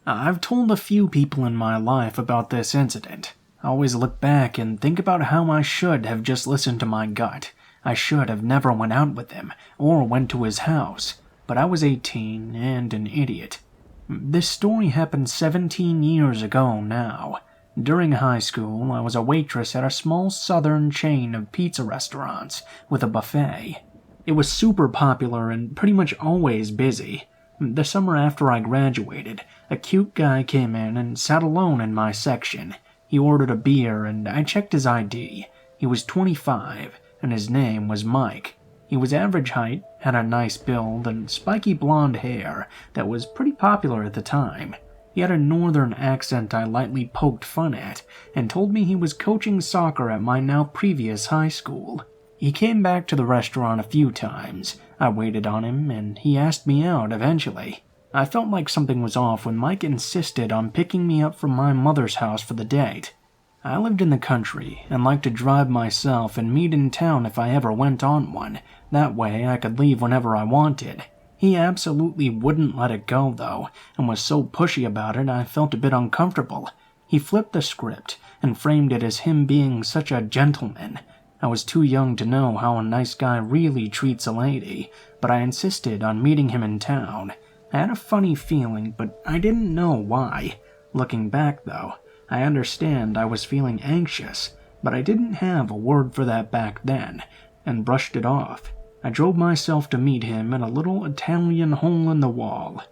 I've told a few people in my life about this incident. I always look back and think about how I should have just listened to my gut. I should have never went out with him or went to his house, but I was 18 and an idiot. This story happened 17 years ago now. During high school, I was a waitress at a small southern chain of pizza restaurants with a buffet. It was super popular and pretty much always busy. The summer after I graduated, a cute guy came in and sat alone in my section. He ordered a beer and I checked his ID. He was 25 and his name was Mike. He was average height, had a nice build, and spiky blonde hair that was pretty popular at the time. He had a northern accent I lightly poked fun at, and told me he was coaching soccer at my now previous high school. He came back to the restaurant a few times. I waited on him, and he asked me out eventually. I felt like something was off when Mike insisted on picking me up from my mother's house for the date. I lived in the country and liked to drive myself and meet in town if I ever went on one. That way I could leave whenever I wanted. He absolutely wouldn't let it go, though, and was so pushy about it I felt a bit uncomfortable. He flipped the script and framed it as him being such a gentleman. I was too young to know how a nice guy really treats a lady, but I insisted on meeting him in town. I had a funny feeling, but I didn't know why. Looking back, though, I understand I was feeling anxious, but I didn't have a word for that back then, and brushed it off. I drove myself to meet him at a little Italian hole-in-the-wall.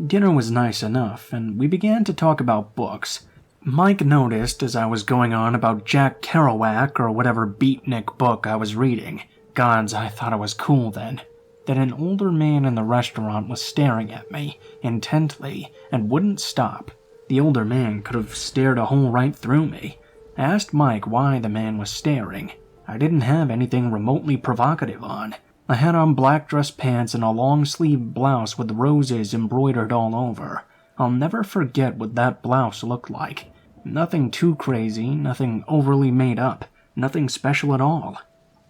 Dinner was nice enough, and we began to talk about books. Mike noticed as I was going on about Jack Kerouac or whatever beatnik book I was reading. Gods, I thought I was cool then. That an older man in the restaurant was staring at me, intently, and wouldn't stop. The older man could have stared a hole right through me. I asked Mike why the man was staring. I didn't have anything remotely provocative on. I had on black dress pants and a long-sleeved blouse with roses embroidered all over. I'll never forget what that blouse looked like. Nothing too crazy, nothing overly made up, nothing special at all.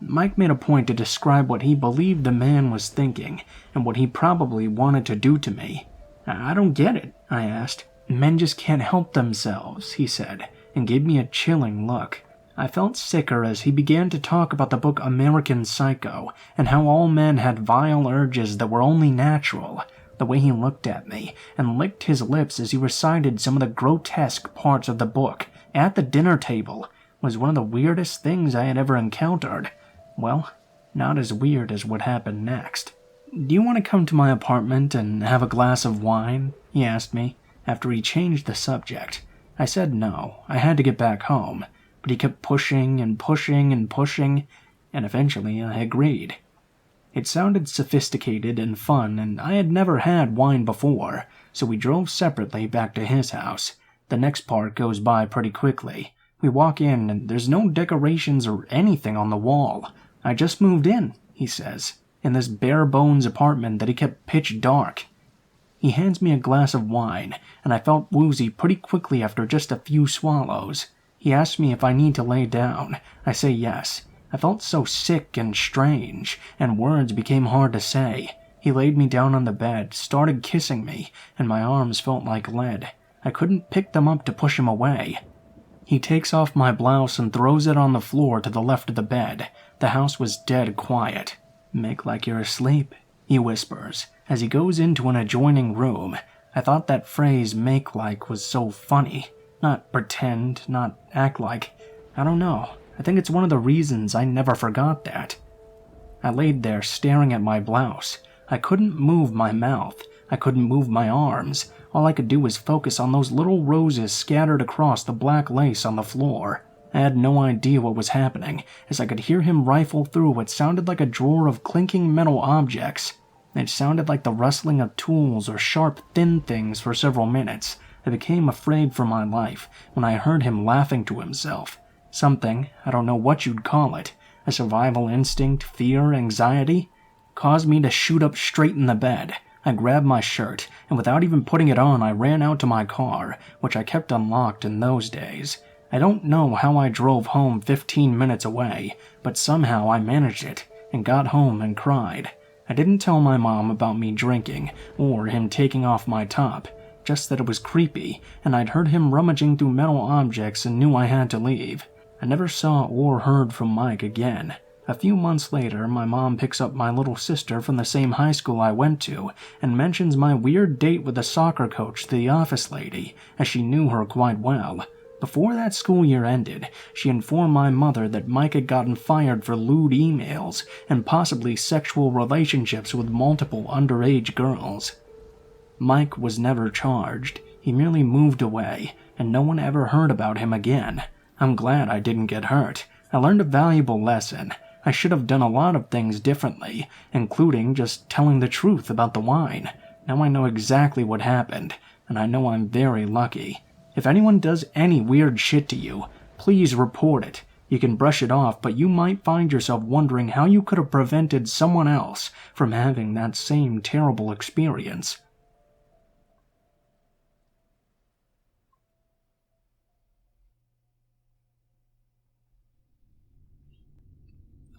Mike made a point to describe what he believed the man was thinking, and what he probably wanted to do to me. I don't get it, I asked. Men just can't help themselves, he said, and gave me a chilling look. I felt sicker as he began to talk about the book American Psycho, and how all men had vile urges that were only natural. The way he looked at me, and licked his lips as he recited some of the grotesque parts of the book, at the dinner table, was one of the weirdest things I had ever encountered. Well, not as weird as what happened next. "Do you want to come to my apartment and have a glass of wine?" he asked me, after he changed the subject. I said no, I had to get back home, but he kept pushing and pushing and pushing, and eventually I agreed. It sounded sophisticated and fun, and I had never had wine before, so we drove separately back to his house. The next part goes by pretty quickly. We walk in, and there's no decorations or anything on the wall. I just moved in, he says, in this bare-bones apartment that he kept pitch dark. He hands me a glass of wine, and I felt woozy pretty quickly after just a few swallows. He asks me if I need to lay down. I say yes. I felt so sick and strange, and words became hard to say. He laid me down on the bed, started kissing me, and my arms felt like lead. I couldn't pick them up to push him away. He takes off my blouse and throws it on the floor to the left of the bed. The house was dead quiet. "Make like you're asleep," he whispers, as he goes into an adjoining room. I thought that phrase, "make like," was so funny. Not pretend, not act like. I don't know. I think it's one of the reasons I never forgot that. I laid there staring at my blouse. I couldn't move my mouth. I couldn't move my arms. All I could do was focus on those little roses scattered across the black lace on the floor. I had no idea what was happening, as I could hear him rifle through what sounded like a drawer of clinking metal objects. It sounded like the rustling of tools or sharp, thin things for several minutes. I became afraid for my life when I heard him laughing to himself. Something, I don't know what you'd call it, a survival instinct, fear, anxiety, caused me to shoot up straight in the bed. I grabbed my shirt, and without even putting it on, I ran out to my car, which I kept unlocked in those days. I don't know how I drove home 15 minutes away, but somehow I managed it, and got home and cried. I didn't tell my mom about me drinking, or him taking off my top. just that it was creepy, and I'd heard him rummaging through metal objects and knew I had to leave. I never saw or heard from Mike again. A few months later, my mom picks up my little sister from the same high school I went to and mentions my weird date with the soccer coach, the office lady, as she knew her quite well. Before that school year ended, she informed my mother that Mike had gotten fired for lewd emails and possibly sexual relationships with multiple underage girls. Mike was never charged. He merely moved away, and no one ever heard about him again. I'm glad I didn't get hurt. I learned a valuable lesson. I should have done a lot of things differently, including just telling the truth about the wine. Now I know exactly what happened, and I know I'm very lucky. If anyone does any weird shit to you, please report it. You can brush it off, but you might find yourself wondering how you could have prevented someone else from having that same terrible experience.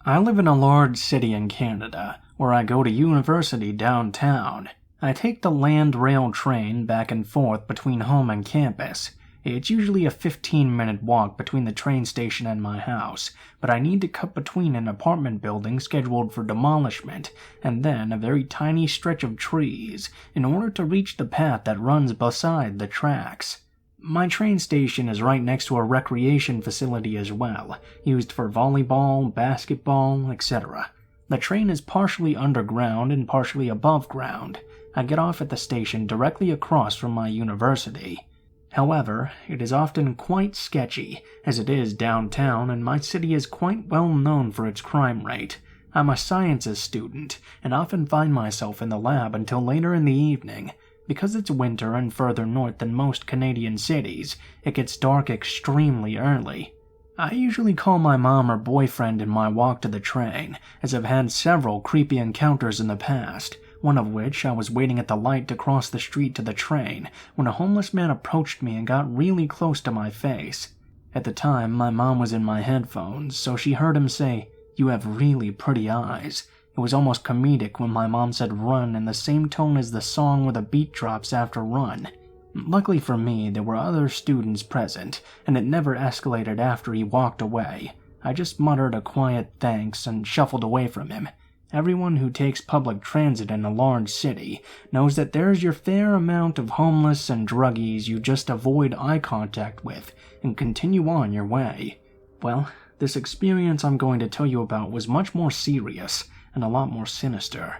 I live in a large city in Canada, where I go to university downtown. I take the land rail train back and forth between home and campus. It's usually a 15-minute walk between the train station and my house, but I need to cut between an apartment building scheduled for demolishment and then a very tiny stretch of trees in order to reach the path that runs beside the tracks. My train station is right next to a recreation facility as well, used for volleyball, basketball, etc. The train is partially underground and partially above ground. I get off at the station directly across from my university. However, it is often quite sketchy, as it is downtown and my city is quite well known for its crime rate. I'm a sciences student, and often find myself in the lab until later in the evening. Because it's winter and further north than most Canadian cities, it gets dark extremely early. I usually call my mom or boyfriend in my walk to the train, as I've had several creepy encounters in the past. One of which I was waiting at the light to cross the street to the train when a homeless man approached me and got really close to my face. At the time, my mom was in my headphones, so she heard him say, "You have really pretty eyes." It was almost comedic when my mom said "run" in the same tone as the song where the beat drops after "run." Luckily for me, there were other students present, and it never escalated after he walked away. I just muttered a quiet thanks and shuffled away from him. Everyone who takes public transit in a large city knows that there's your fair amount of homeless and druggies you just avoid eye contact with and continue on your way. Well, this experience I'm going to tell you about was much more serious and a lot more sinister.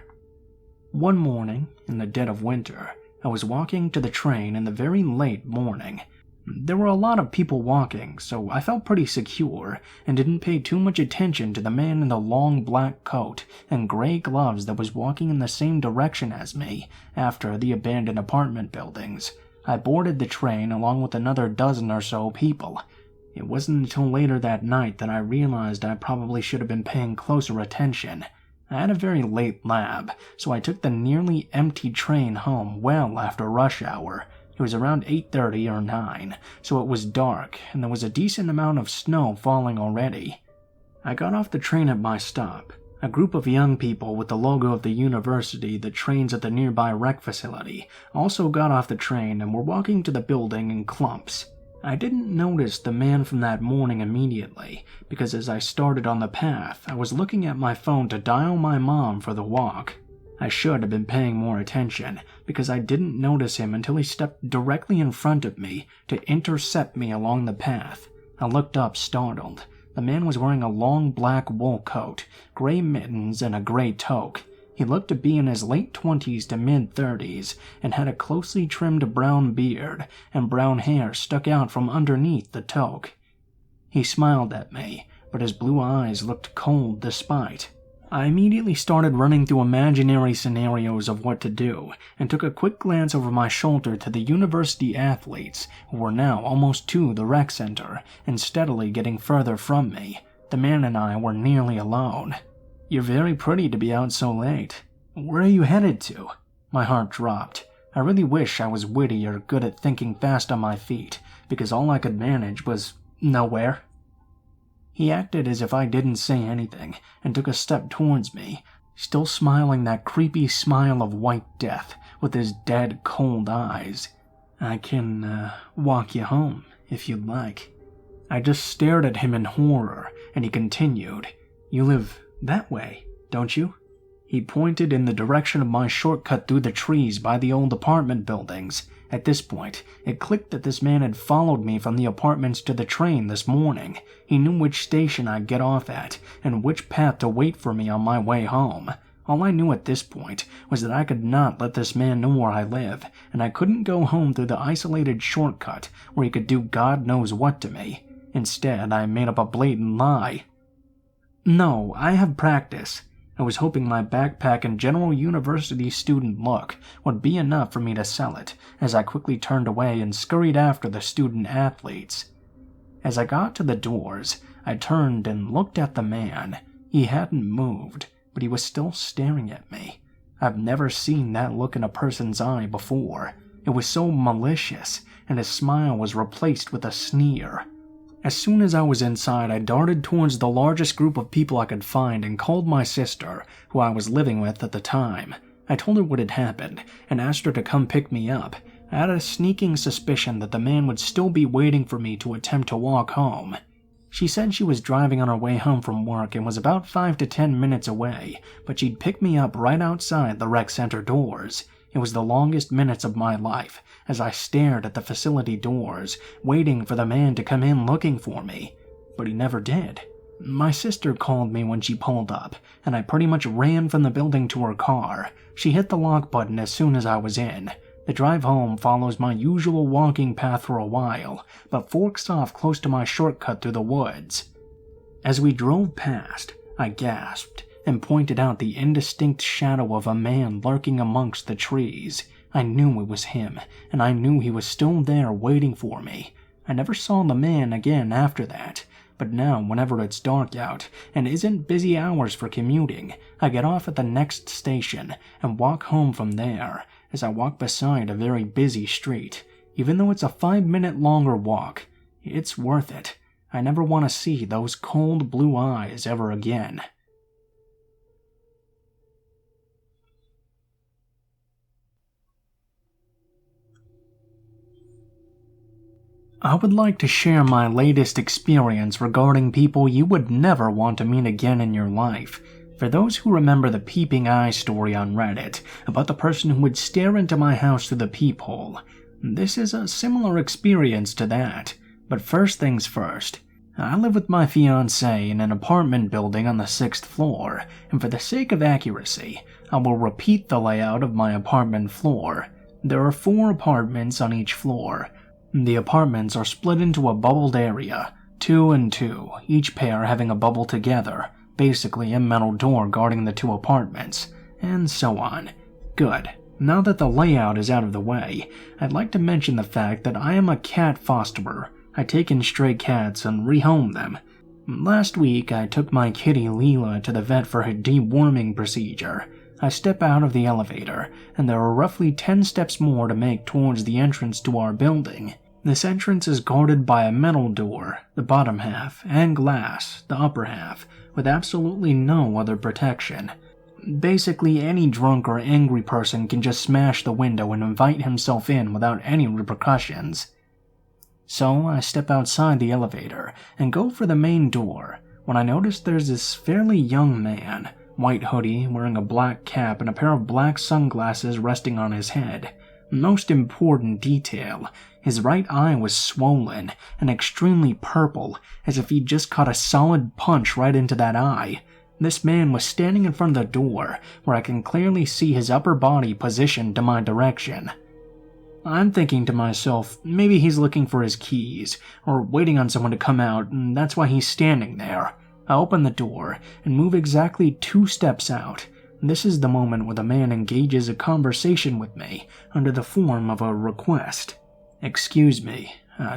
One morning, in the dead of winter, I was walking to the train in the very late morning. There were a lot of people walking, so I felt pretty secure and didn't pay too much attention to the man in the long black coat and gray gloves that was walking in the same direction as me after the abandoned apartment buildings. I boarded the train along with another dozen or so people. It wasn't until later that night that I realized I probably should have been paying closer attention. I had a very late lab, so I took the nearly empty train home well after rush hour. It was around 8:30 or 9, so it was dark, and there was a decent amount of snow falling already. I got off the train at my stop. A group of young people with the logo of the university that trains at the nearby rec facility also got off the train and were walking to the building in clumps. I didn't notice the man from that morning immediately, because as I started on the path, I was looking at my phone to dial my mom for the walk. I should have been paying more attention, because I didn't notice him until he stepped directly in front of me to intercept me along the path. I looked up, startled. The man was wearing a long black wool coat, gray mittens, and a gray toque. He looked to be in his late 20s to mid-30s, and had a closely trimmed brown beard, and brown hair stuck out from underneath the toque. He smiled at me, but his blue eyes looked cold despite. I immediately started running through imaginary scenarios of what to do, and took a quick glance over my shoulder to the university athletes, who were now almost to the rec center, and steadily getting further from me. The man and I were nearly alone. "You're very pretty to be out so late. Where are you headed to?" My heart dropped. I really wish I was witty or good at thinking fast on my feet, because all I could manage was nowhere. He acted as if I didn't say anything, and took a step towards me, still smiling that creepy smile of white death with his dead, cold eyes. I can walk you home, if you'd like. I just stared at him in horror, and he continued, You live that way, don't you? He pointed in the direction of my shortcut through the trees by the old apartment buildings. At this point, it clicked that this man had followed me from the apartments to the train this morning. He knew which station I'd get off at, and which path to wait for me on my way home. All I knew at this point was that I could not let this man know where I live, and I couldn't go home through the isolated shortcut where he could do God knows what to me. Instead, I made up a blatant lie. No, I have practice. I was hoping my backpack and general university student look would be enough for me to sell it, as I quickly turned away and scurried after the student athletes. As I got to the doors, I turned and looked at the man. He hadn't moved, but he was still staring at me. I've never seen that look in a person's eye before. It was so malicious, and his smile was replaced with a sneer. As soon as I was inside, I darted towards the largest group of people I could find and called my sister, who I was living with at the time. I told her what had happened and asked her to come pick me up. I had a sneaking suspicion that the man would still be waiting for me to attempt to walk home. She said she was driving on her way home from work and was about 5 to 10 minutes away, but she'd pick me up right outside the rec center doors. It was the longest minutes of my life, as I stared at the facility doors, waiting for the man to come in looking for me. But he never did. My sister called me when she pulled up, and I pretty much ran from the building to her car. She hit the lock button as soon as I was in. The drive home follows my usual walking path for a while, but forks off close to my shortcut through the woods. As we drove past, I gasped and pointed out the indistinct shadow of a man lurking amongst the trees. I knew it was him, and I knew he was still there waiting for me. I never saw the man again after that, but now whenever it's dark out and isn't busy hours for commuting, I get off at the next station and walk home from there. As I walk beside a very busy street, even though it's a 5-minute longer walk, it's worth it. I never want to see those cold blue eyes ever again. I would like to share my latest experience regarding people you would never want to meet again in your life. For those who remember the Peeping Eye story on Reddit about the person who would stare into my house through the peephole, this is a similar experience to that. But first things first, I live with my fiancée in an apartment building on the 6th floor, and for the sake of accuracy, I will repeat the layout of my apartment floor. There are 4 apartments on each floor. The apartments are split into a bubbled area, 2 and 2, each pair having a bubble together, basically a metal door guarding the 2 apartments, and so on. Good. Now that the layout is out of the way, I'd like to mention the fact that I am a cat fosterer. I take in stray cats and rehome them. Last week, I took my kitty Leela to the vet for her deworming procedure. I step out of the elevator, and there are roughly 10 steps more to make towards the entrance to our building. This entrance is guarded by a metal door, the bottom half, and glass, the upper half, with absolutely no other protection. Basically, any drunk or angry person can just smash the window and invite himself in without any repercussions. So I step outside the elevator and go for the main door when I notice there's this fairly young man, white hoodie, wearing a black cap and a pair of black sunglasses resting on his head. Most important detail, his right eye was swollen and extremely purple, as if he'd just caught a solid punch right into that eye. This man was standing in front of the door, where I can clearly see his upper body positioned to my direction. I'm thinking to myself, maybe he's looking for his keys, or waiting on someone to come out, and that's why he's standing there. I open the door and move exactly 2 steps out. This is the moment where the man engages a conversation with me under the form of a request. "Excuse me,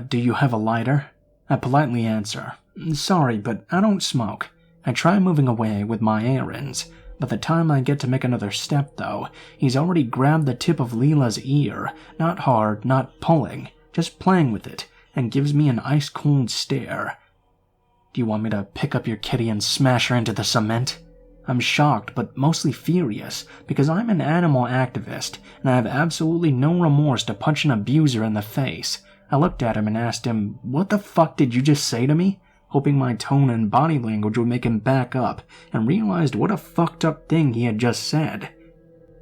do you have a lighter?" I politely answer, "Sorry, but I don't smoke." I try moving away with my errands. By the time I get to make another step, though, he's already grabbed the tip of Leela's ear, not hard, not pulling, just playing with it, and gives me an ice-cold stare. "Do you want me to pick up your kitty and smash her into the cement?" I'm shocked but mostly furious because I'm an animal activist and I have absolutely no remorse to punch an abuser in the face. I looked at him and asked him, "What the fuck did you just say to me?" hoping my tone and body language would make him back up, and realized what a fucked up thing he had just said.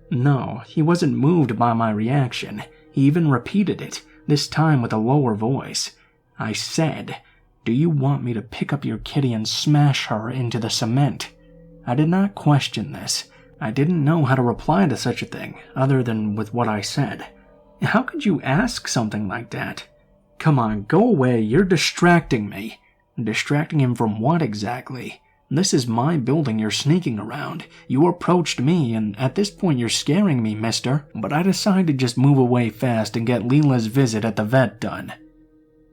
No, he wasn't moved by my reaction. He even repeated it, this time with a lower voice. I said, "Do you want me to pick up your kitty and smash her into the cement?" I did not question this. I didn't know how to reply to such a thing, other than with what I said. How could you ask something like that? Come on, go away, you're distracting me. Distracting him from what exactly? This is my building you're sneaking around. You approached me, and at this point you're scaring me, mister. But I decided to just move away fast and get Leela's visit at the vet done.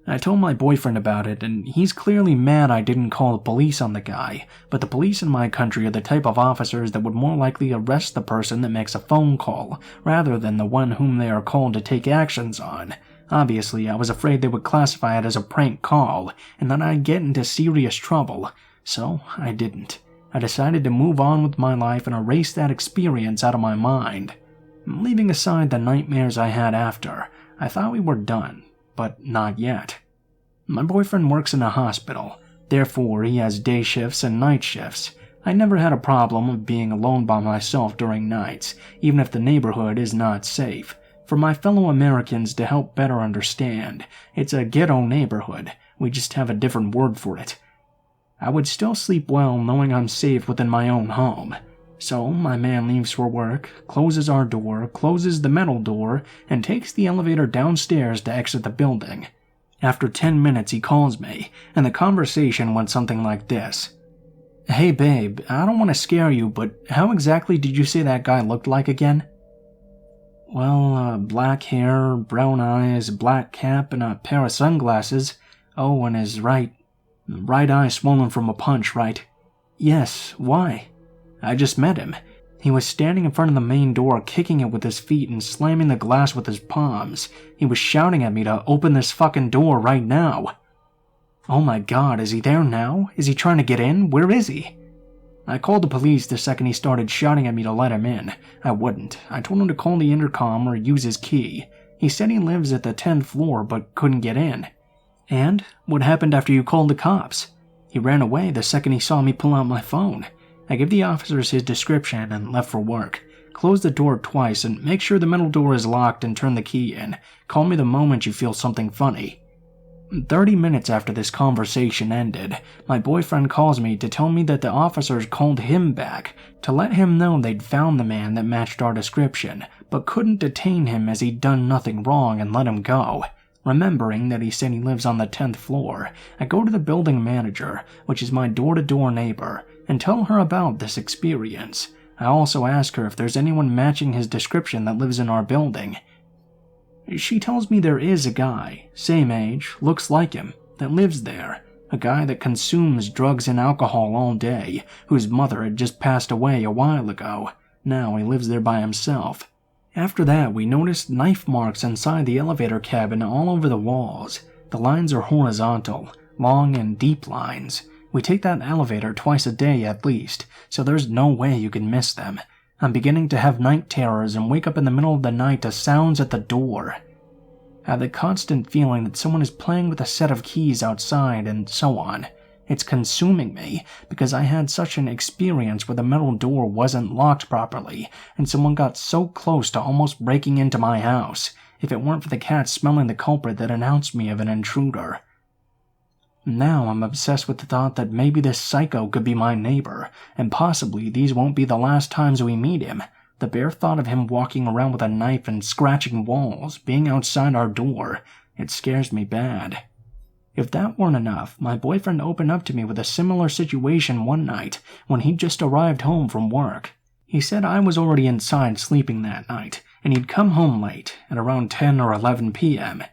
I told my boyfriend about it, and he's clearly mad I didn't call the police on the guy, but the police in my country are the type of officers that would more likely arrest the person that makes a phone call, rather than the one whom they are called to take actions on. Obviously, I was afraid they would classify it as a prank call, and that I'd get into serious trouble, so I didn't. I decided to move on with my life and erase that experience out of my mind. Leaving aside the nightmares I had after, I thought we were done, but not yet. My boyfriend works in a hospital, therefore he has day shifts and night shifts. I never had a problem of being alone by myself during nights, even if the neighborhood is not safe. For my fellow Americans to help better understand, it's a ghetto neighborhood, we just have a different word for it. I would still sleep well knowing I'm safe within my own home. So my man leaves for work, closes our door, closes the metal door, and takes the elevator downstairs to exit the building. After 10 minutes he calls me, and the conversation went something like this. "Hey babe, I don't want to scare you, but how exactly did you say that guy looked like again?" "Well, black hair, brown eyes, black cap, and a pair of sunglasses. Oh, and his right eye swollen from a punch, right?" "Yes, why?" "I just met him. He was standing in front of the main door, kicking it with his feet and slamming the glass with his palms. He was shouting at me to open this fucking door right now." "Oh my god, is he there now? Is he trying to get in? Where is he?" I called the police the second he started shouting at me to let him in. I wouldn't. I told him to call the intercom or use his key. He said he lives at the 10th floor but couldn't get in. "And? What happened after you called the cops?" "He ran away the second he saw me pull out my phone." I gave the officers his description and left for work. Close the door twice and make sure the metal door is locked and turn the key in. Call me the moment you feel something funny. 30 minutes after this conversation ended, my boyfriend calls me to tell me that the officers called him back to let him know they'd found the man that matched our description, but couldn't detain him as he'd done nothing wrong and let him go. Remembering that he said he lives on the 10th floor, I go to the building manager, which is my door-to-door neighbor, and tell her about this experience. I also ask her if there's anyone matching his description that lives in our building. She tells me there is a guy, same age, looks like him, that lives there. A guy that consumes drugs and alcohol all day, whose mother had just passed away a while ago. Now he lives there by himself. After that, we noticed knife marks inside the elevator cabin all over the walls. The lines are horizontal, long and deep lines. We take that elevator twice a day at least, so there's no way you can miss them. I'm beginning to have night terrors and wake up in the middle of the night to sounds at the door. I have the constant feeling that someone is playing with a set of keys outside and so on. It's consuming me because I had such an experience where the metal door wasn't locked properly and someone got so close to almost breaking into my house, if it weren't for the cat smelling the culprit that announced me of an intruder. Now I'm obsessed with the thought that maybe this psycho could be my neighbor, and possibly these won't be the last times we meet him. The bare thought of him walking around with a knife and scratching walls, being outside our door, it scares me bad. If that weren't enough, my boyfriend opened up to me with a similar situation one night when he'd just arrived home from work. He said I was already inside sleeping that night, and he'd come home late, at around 10 or 11 p.m.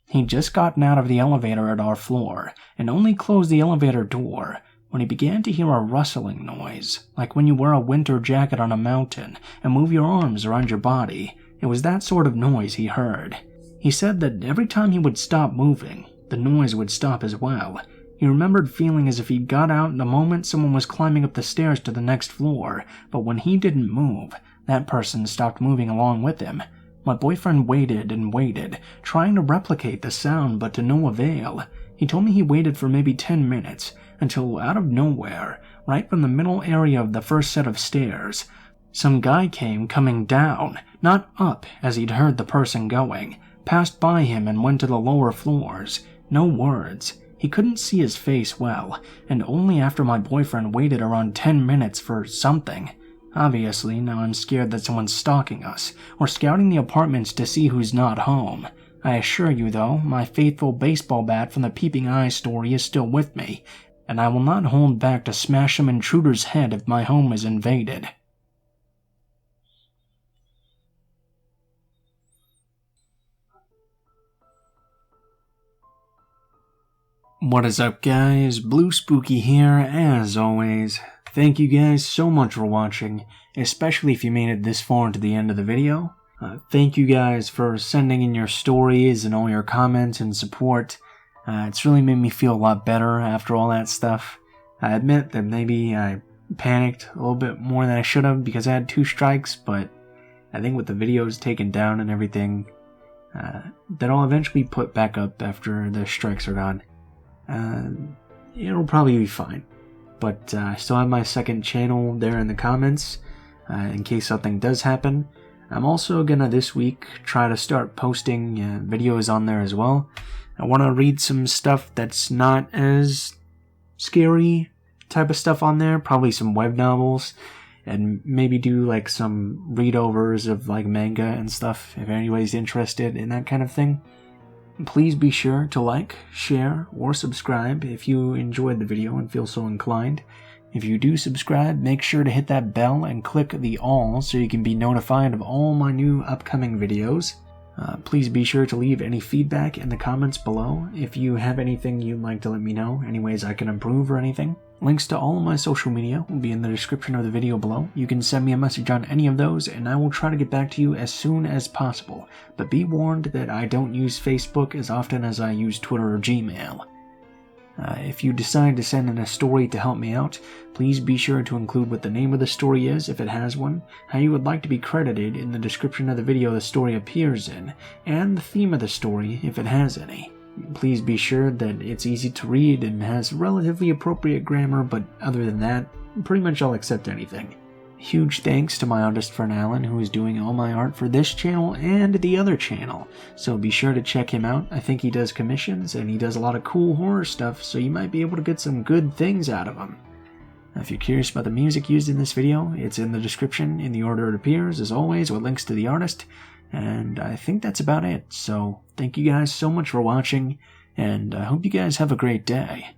He'd just gotten out of the elevator at our floor, and only closed the elevator door, when he began to hear a rustling noise, like when you wear a winter jacket on a mountain and move your arms around your body. It was that sort of noise he heard. He said that every time he would stop moving, the noise would stop as well. He remembered feeling as if he'd got out the moment someone was climbing up the stairs to the next floor, but when he didn't move, that person stopped moving along with him. My boyfriend waited and waited, trying to replicate the sound but to no avail. He told me he waited for maybe 10 minutes, until out of nowhere, right from the middle area of the first set of stairs, some guy came coming down, not up as he'd heard the person going, passed by him and went to the lower floors. No words. He couldn't see his face well, and only after my boyfriend waited around 10 minutes for something. Obviously, now I'm scared that someone's stalking us, or scouting the apartments to see who's not home. I assure you, though, my faithful baseball bat from the Peeping Eye story is still with me, and I will not hold back to smash some intruder's head if my home is invaded. What is up, guys? Blue Spooky here, as always. Thank you guys so much for watching, especially if you made it this far into the end of the video. Thank you guys for sending in your stories and all your comments and support. It's really made me feel a lot better after all that stuff. I admit that maybe I panicked a little bit more than I should have because I had 2 strikes, but I think with the videos taken down and everything, that I'll eventually put back up after the strikes are gone. It'll probably be fine. But I still have my second channel there in the comments, in case something does happen. I'm also gonna this week try to start posting videos on there as well. I want to read some stuff that's not as scary type of stuff on there, probably some web novels, and maybe do like some read-overs of like manga and stuff if anybody's interested in that kind of thing. Please be sure to like, share, or subscribe if you enjoyed the video and feel so inclined. If you do subscribe, make sure to hit that bell and click the all so you can be notified of all my new upcoming videos. Please be sure to leave any feedback in the comments below if you have anything you'd like to let me know, any ways I can improve or anything. Links to all of my social media will be in the description of the video below. You can send me a message on any of those and I will try to get back to you as soon as possible. But be warned that I don't use Facebook as often as I use Twitter or Gmail. If you decide to send in a story to help me out, please be sure to include what the name of the story is if it has one, how you would like to be credited in the description of the video the story appears in, and the theme of the story if it has any. Please be sure that it's easy to read and has relatively appropriate grammar, but other than that, pretty much I'll accept anything. Huge thanks to my artist friend Alan, who is doing all my art for this channel and the other channel, so be sure to check him out. I think he does commissions and he does a lot of cool horror stuff, so you might be able to get some good things out of him. If you're curious about the music used in this video, it's in the description in the order it appears, as always, with links to the artist, and I think that's about it. So thank you guys so much for watching, and I hope you guys have a great day.